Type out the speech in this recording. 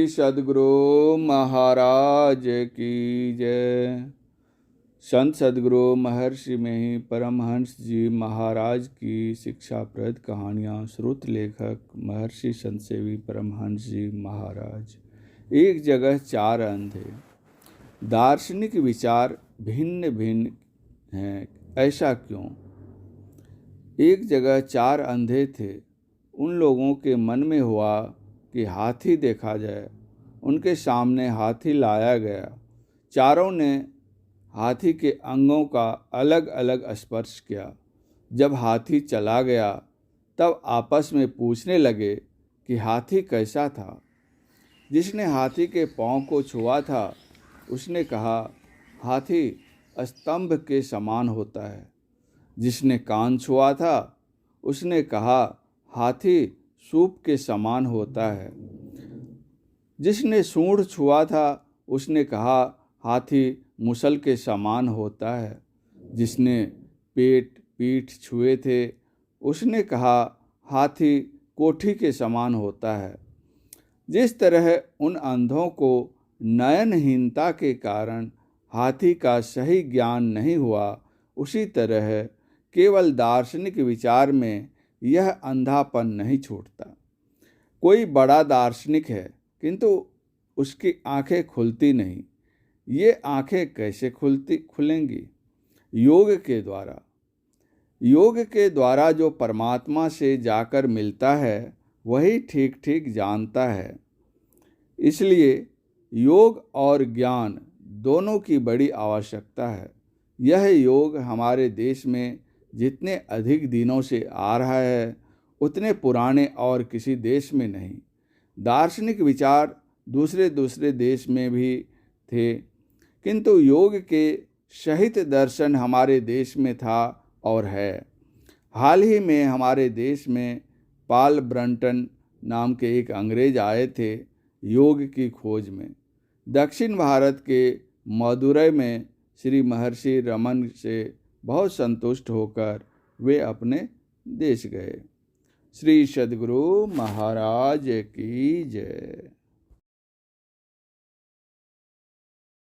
सद्गुरु महाराज की जय। संत सद्गुरु महर्षि में ही परमहंस जी महाराज की शिक्षाप्रद कहानियाँ। श्रुत लेखक महर्षि संत सेवी परमहंस जी महाराज। एक जगह चार अंधे। दार्शनिक विचार भिन्न भिन्न हैं, ऐसा क्यों? एक जगह चार अंधे थे। उन लोगों के मन में हुआ कि हाथी देखा जाए। उनके सामने हाथी लाया गया। चारों ने हाथी के अंगों का अलग अलग स्पर्श किया। जब हाथी चला गया तब आपस में पूछने लगे कि हाथी कैसा था। जिसने हाथी के पाँव को छुआ था उसने कहा, हाथी स्तंभ के समान होता है। जिसने कान छुआ था उसने कहा, हाथी सूप के समान होता है। जिसने सूंड छुआ था उसने कहा, हाथी मुसल के समान होता है। जिसने पेट पीठ छुए थे उसने कहा, हाथी कोठी के समान होता है। जिस तरह उन अंधों को नयनहीनता के कारण हाथी का सही ज्ञान नहीं हुआ, उसी तरह केवल दार्शनिक विचार में यह अंधापन नहीं छूटता। कोई बड़ा दार्शनिक है किंतु उसकी आंखें खुलती नहीं। ये आंखें कैसे खुलेंगी? योग के द्वारा। योग के द्वारा जो परमात्मा से जाकर मिलता है वही ठीक ठीक जानता है। इसलिए योग और ज्ञान दोनों की बड़ी आवश्यकता है। यह योग हमारे देश में जितने अधिक दिनों से आ रहा है उतने पुराने और किसी देश में नहीं। दार्शनिक विचार दूसरे दूसरे देश में भी थे किंतु योग के सहित दर्शन हमारे देश में था और है। हाल ही में हमारे देश में पॉल ब्रंटन नाम के एक अंग्रेज आए थे योग की खोज में। दक्षिण भारत के मदुरै में श्री महर्षि रमन से बहुत संतुष्ट होकर वे अपने देश गए। श्री सद्गुरु महाराज की जय।